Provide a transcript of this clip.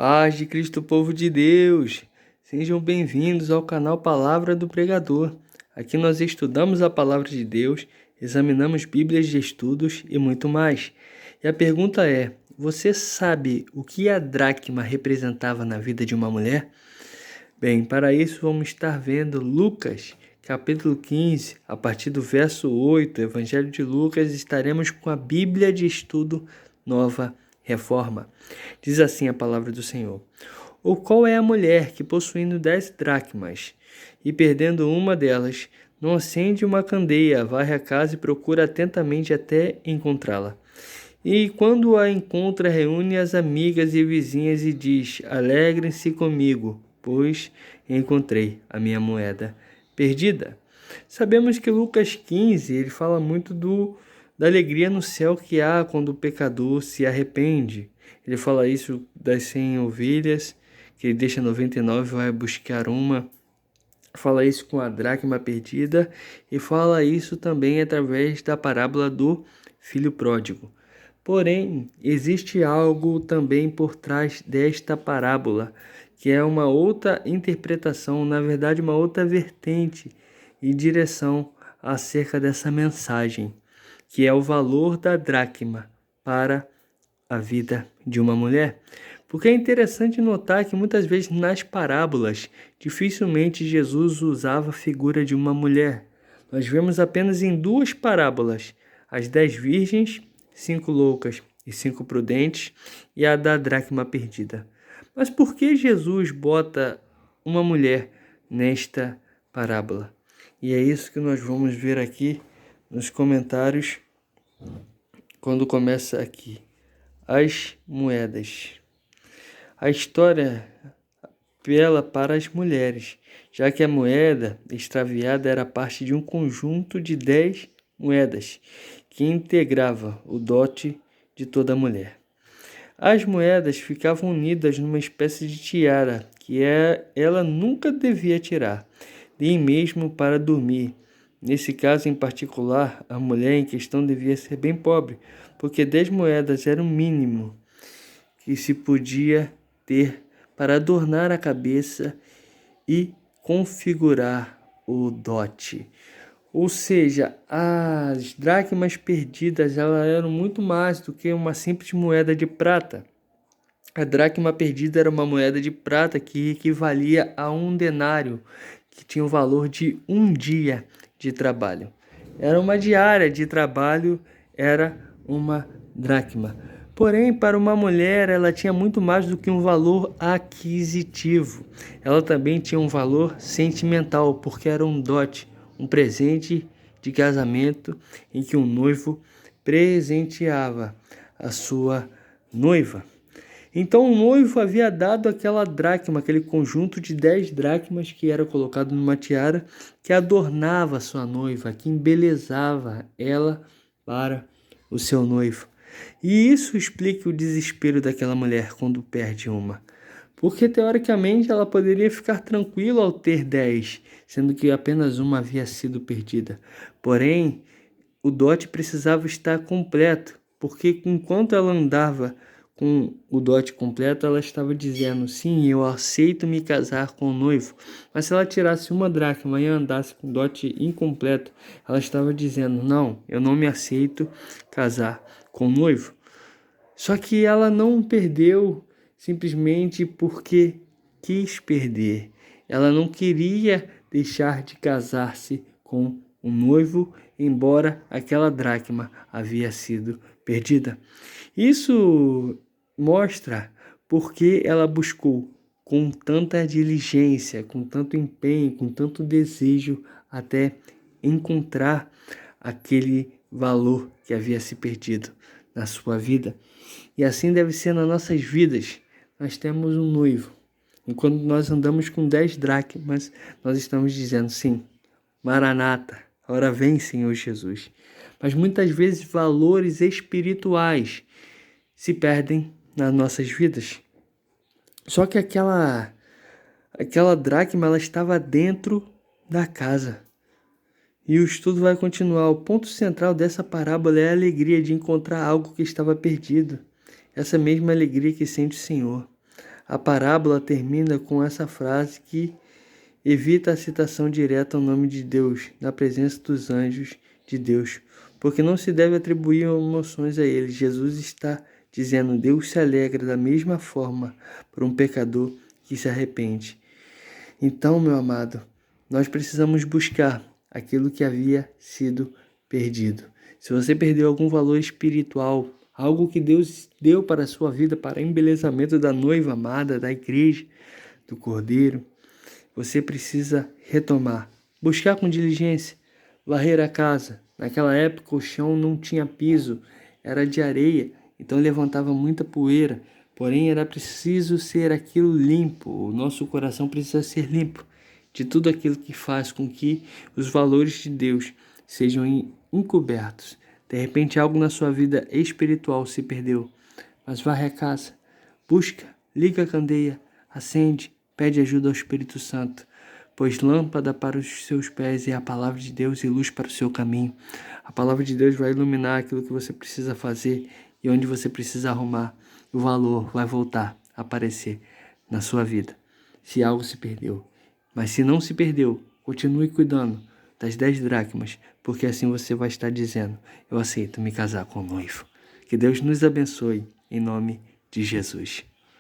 Paz de Cristo, povo de Deus! Sejam bem-vindos ao canal Palavra do Pregador. Aqui nós estudamos a Palavra de Deus, examinamos Bíblias de estudos e muito mais. E a pergunta é, você sabe o que a dracma representava na vida de uma mulher? Bem, para isso vamos estar vendo Lucas, capítulo 15, a partir do verso 8, Evangelho de Lucas, estaremos com a Bíblia de estudo Nova Reforma. Diz assim a palavra do Senhor: Ou qual é a mulher que, possuindo 10 dracmas e perdendo uma delas, não acende uma candeia, varre a casa e procura atentamente até encontrá-la? E quando a encontra, reúne as amigas e vizinhas e diz: Alegrem-se comigo, pois encontrei a minha moeda perdida. Sabemos que Lucas 15, ele fala muito da alegria no céu que há quando o pecador se arrepende. Ele fala isso das 100 ovelhas, que ele deixa 99 e vai buscar uma. Fala isso com a dracma perdida e fala isso também através da parábola do filho pródigo. Porém, existe algo também por trás desta parábola, que é uma outra interpretação, na verdade uma outra vertente e direção acerca dessa mensagem, que é o valor da dracma para a vida de uma mulher. Porque é interessante notar que muitas vezes nas parábolas, dificilmente Jesus usava a figura de uma mulher. Nós vemos apenas em 2 parábolas, as 10 virgens, 5 loucas e 5 prudentes, e a da dracma perdida. Mas por que Jesus bota uma mulher nesta parábola? E é isso que nós vamos ver aqui nos comentários, quando começa aqui. As moedas. A história apela para as mulheres, já que a moeda extraviada era parte de um conjunto de 10 moedas, que integrava o dote de toda mulher. As moedas ficavam unidas numa espécie de tiara, que ela nunca devia tirar, nem mesmo para dormir. Nesse caso em particular, a mulher em questão devia ser bem pobre, porque 10 moedas era o mínimo que se podia ter para adornar a cabeça e configurar o dote. Ou seja, as dracmas perdidas elas eram muito mais do que uma simples moeda de prata. A dracma perdida era uma moeda de prata que equivalia a 1 denário, que tinha o valor de 1 dia de trabalho. Era uma diária de trabalho, era uma dracma. Porém, para uma mulher, ela tinha muito mais do que um valor aquisitivo. Ela também tinha um valor sentimental, porque era um dote, um presente de casamento em que um noivo presenteava a sua noiva. Então o noivo havia dado aquela dracma, aquele conjunto de 10 dracmas que era colocado numa tiara que adornava a sua noiva, que embelezava ela para o seu noivo. E isso explica o desespero daquela mulher quando perde uma. Porque teoricamente ela poderia ficar tranquila ao ter 10, sendo que apenas uma havia sido perdida. Porém, o dote precisava estar completo, porque enquanto ela andava com o dote completo, ela estava dizendo: sim, eu aceito me casar com o noivo. Mas se ela tirasse uma dracma e andasse com o dote incompleto, ela estava dizendo: não, eu não me aceito casar com o noivo. Só que ela não perdeu simplesmente porque quis perder. Ela não queria deixar de casar-se com o noivo, embora aquela dracma havia sido perdida. Isso mostra porque ela buscou com tanta diligência, com tanto empenho, com tanto desejo, até encontrar aquele valor que havia se perdido na sua vida. E assim deve ser nas nossas vidas. Nós temos um noivo. Enquanto nós andamos com 10 dracmas, nós estamos dizendo: sim, Maranata, ora vem, Senhor Jesus. Mas muitas vezes valores espirituais se perdem nas nossas vidas. Só que aquela dracma, ela estava dentro da casa. E o estudo vai continuar. O ponto central dessa parábola é a alegria de encontrar algo que estava perdido. Essa mesma alegria que sente o Senhor. A parábola termina com essa frase que evita a citação direta ao nome de Deus na presença dos anjos de Deus, porque não se deve atribuir emoções a eles. Jesus está dizendo: Deus se alegra da mesma forma por um pecador que se arrepende. Então, meu amado, nós precisamos buscar aquilo que havia sido perdido. Se você perdeu algum valor espiritual, algo que Deus deu para a sua vida, para embelezamento da noiva amada, da igreja, do Cordeiro, você precisa retomar. Buscar com diligência, varrer a casa. Naquela época o chão não tinha piso, era de areia, então levantava muita poeira. Porém, era preciso ser aquilo limpo. O nosso coração precisa ser limpo de tudo aquilo que faz com que os valores de Deus sejam encobertos. De repente, algo na sua vida espiritual se perdeu. Mas varre a casa, busca, liga a candeia, acende, pede ajuda ao Espírito Santo, pois lâmpada para os seus pés é a palavra de Deus e luz para o seu caminho. A palavra de Deus vai iluminar aquilo que você precisa fazer e onde você precisa arrumar. O valor vai voltar a aparecer na sua vida, se algo se perdeu. Mas se não se perdeu, continue cuidando das 10 dracmas, porque assim você vai estar dizendo: eu aceito me casar com o noivo. Que Deus nos abençoe, em nome de Jesus.